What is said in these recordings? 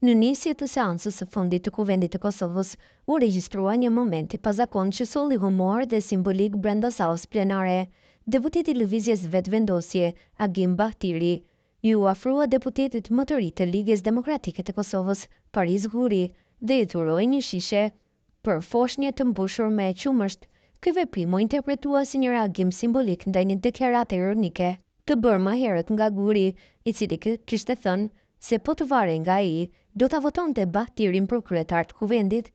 Në nisje të seancës së fundit të Kuvendit të Kosovës, u regjistrua një moment i pazakontë që solli humor dhe simbolik brenda sallës plenare. Deputeti i Lëvizjes Vetëvendosje, Agim Bahtiri, ju afrua deputetit më të ri të Ligës Demokratike të Kosovës, Paris Guri, dhe i dhuroi një shishe për foshnjë të mbushur me qumësht. Ky veprim u interpretua si një reagim simbolik ndaj një deklarate ironike të bërë më herët nga Guri, i cili kishte thënë se po të vare nga ai, do ta votonte Bahtirin për kryetar të Kuvendit.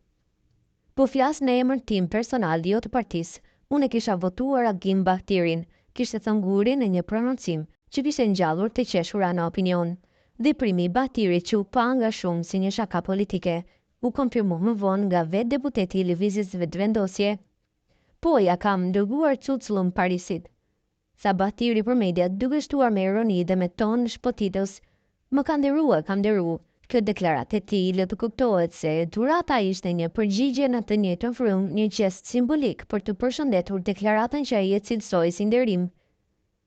Po flas në emër tim personal, jo të partisë. Unë kisha votuar Agim Bahtirin, kishte thënë Guri në një prononcim që kishte ngjallur të qeshura në opinion. Veprimi i Bahtirit që u pa nga shumë si një shaka politike, u konfirmu më vonë nga vetë deputeti i Lëvizjes Vetëvendosje. Po ja kam dërguar cucllum Parisit, sa Bahtiri për media, duke shtuar me ironi dhe me ton shpotitës. Më ka nderu. Kjo deklaratë e tij le të kuptohet se dhurata ishte një përgjigje në të njëjtën frymë, një gest simbolik për të përshëndetur deklaratën që ai e cilësoi si nderim.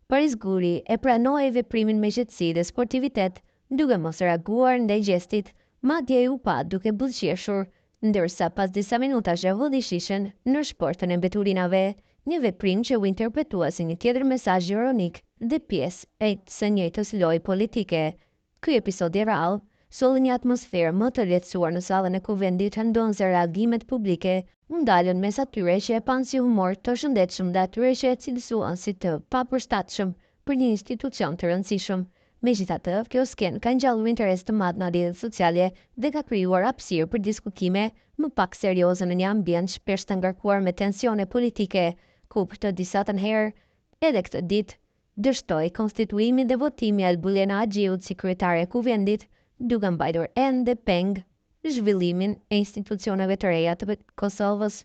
Paris Guri e pranoi veprimin me qetësi dhe sportivitet, duke mos reaguar ndaj gestit, madje u pa duke buzëqeshur, ndërsa pas disa minutash e hodhi shishen në shportën e mbeturinave, një veprim që u interpretua si një tjetër mesazh ironik dhe pjesë e së njëjtës lojë politike. Ky episod i rrallë solli një atmosferë më të lehtësuar në sallën e Kuvendit, ndonse reagimet publike u ndalën mes atyre që e panë si humor të shëndetshëm dhe atyre që e cilësuan si të papërshtatshëm për një institucion të rëndësishëm. Megjithatë, kjo skenë ka ngjallur interes të madh në rrjetet sociale dhe ka krijuar hapësirë për diskutime më pak serioze në një ambient shpesh të ngarkuar me tensione politike, ku për të disa të herë edhe këtë ditë dështoi konstituimin dhe votimi e Albulena Haxhiut si kryetare e Kuvendit, duke mbajtur ende peng zhvillimin e institucioneve të reja të Kosovës.